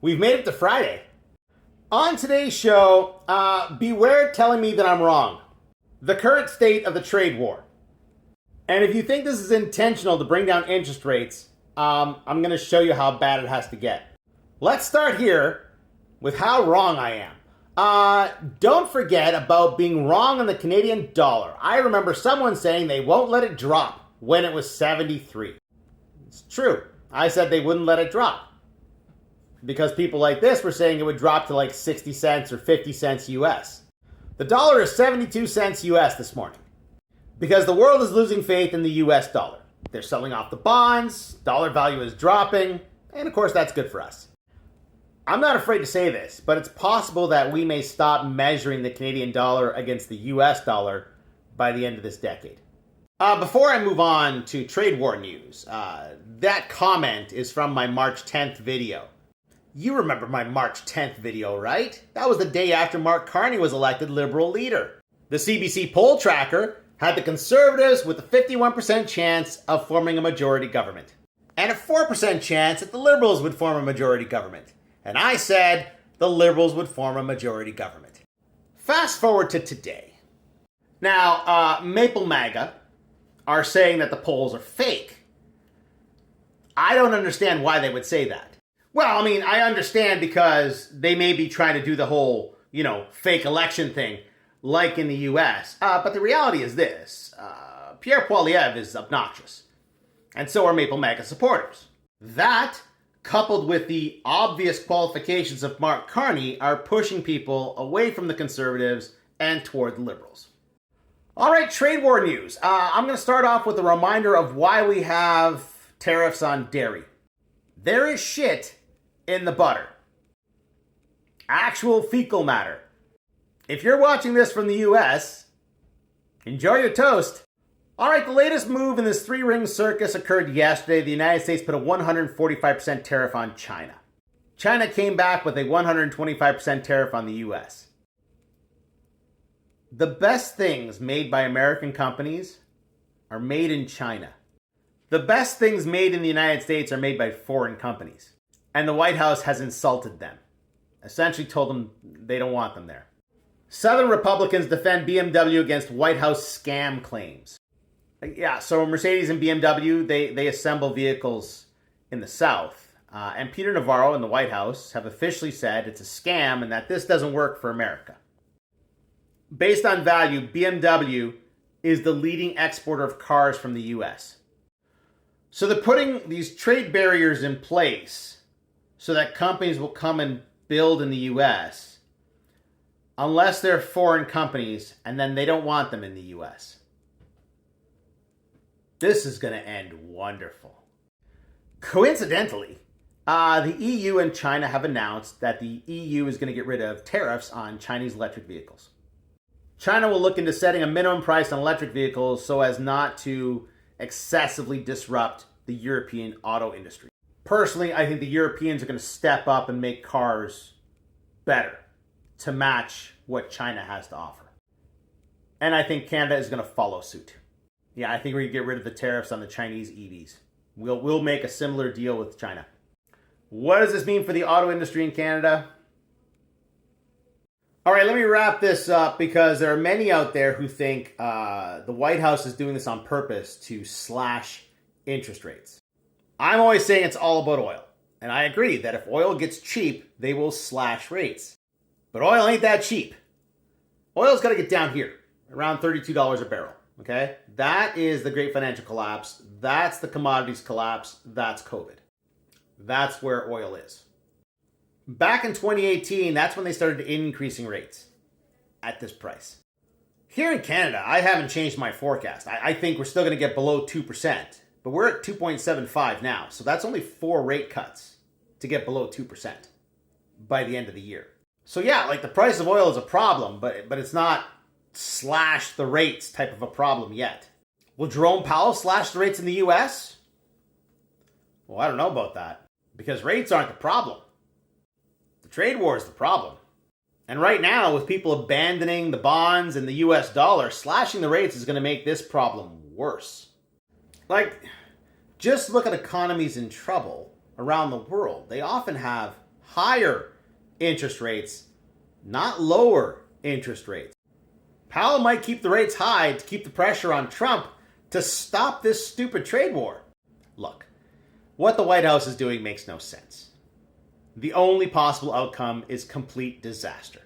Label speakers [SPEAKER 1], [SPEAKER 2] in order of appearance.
[SPEAKER 1] We've made it to Friday. On today's show, beware telling me that I'm wrong. The current state of the trade war. And if you think this is intentional to bring down interest rates, I'm going to show you how bad it has to get. Let's start here with how wrong I am. Don't forget about being wrong on the Canadian dollar. I remember someone saying they won't let it drop when it was 73. It's true. I said they wouldn't let it drop. Because people like this were saying it would drop to like 60 cents or 50 cents US. The dollar is 72 cents US this morning. Because the world is losing faith in the US dollar. They're selling off the bonds, dollar value is dropping, and of course that's good for us. I'm not afraid to say this, but it's possible that we may stop measuring the Canadian dollar against the US dollar by the end of this decade. Before I move on to trade war news, that comment is from my March 10th video. You remember my March 10th video, right? That was the day after Mark Carney was elected Liberal leader. The CBC poll tracker had the Conservatives with a 51% chance of forming a majority government, and a 4% chance that the Liberals would form a majority government. And I said the Liberals would form a majority government. Fast forward to today. Now, Maple MAGA are saying that the polls are fake. I don't understand why they would say that. Well, I mean, I understand because they may be trying to do the whole, fake election thing like in the US. But the reality is this. Pierre Poilievre is obnoxious. And so are Maple MAGA supporters. That, coupled with the obvious qualifications of Mark Carney, are pushing people away from the Conservatives and toward the Liberals. All right, trade war news. I'm going to start off with a reminder of why we have tariffs on dairy. There is shit in the butter. Actual fecal matter. If you're watching this from the US, enjoy your toast. All right, the latest move in this three-ring circus occurred yesterday. The United States put a 145% tariff on China. China came back with a 125% tariff on the US. The best things made by American companies are made in China. The best things made in the United States are made by foreign companies. And the White House has insulted them. Essentially told them they don't want them there. Southern Republicans defend BMW against White House scam claims. Yeah, so Mercedes and BMW, they assemble vehicles in the South. And Peter Navarro and the White House have officially said it's a scam and that this doesn't work for America. Based on value, BMW is the leading exporter of cars from the US. So they're putting these trade barriers in place so that companies will come and build in the US unless they're foreign companies and then they don't want them in the US. This is going to end wonderful. Coincidentally, the EU and China have announced that the EU is going to get rid of tariffs on Chinese electric vehicles. China will look into setting a minimum price on electric vehicles so as not to excessively disrupt the European auto industry. Personally, I think the Europeans are going to step up and make cars better to match what China has to offer. And I think Canada is going to follow suit. Yeah, I think we're going to get rid of the tariffs on the Chinese EVs. We'll make a similar deal with China. What does this mean for the auto industry in Canada? All right, let me wrap this up because there are many out there who think the White House is doing this on purpose to slash interest rates. I'm always saying it's all about oil. And I agree that if oil gets cheap, they will slash rates. But oil ain't that cheap. Oil's got to get down here, around $32 a barrel. Okay? That is the great financial collapse. That's the commodities collapse. That's COVID. That's where oil is. Back in 2018, that's when they started increasing rates at this price. Here in Canada, I haven't changed my forecast. I think we're still going to get below 2%, but we're at 2.75 now. So that's only 4 rate cuts to get below 2% by the end of the year. So yeah, like the price of oil is a problem, but it's not slash the rates type of a problem yet. Will Jerome Powell slash the rates in the US? Well, I don't know about that because rates aren't the problem. The trade war is the problem. And right now, with people abandoning the bonds and the US dollar, slashing the rates is going to make this problem worse. Like, just look at economies in trouble around the world. They often have higher interest rates, not lower interest rates. Powell might keep the rates high to keep the pressure on Trump to stop this stupid trade war. Look, what the White House is doing makes no sense. The only possible outcome is complete disaster.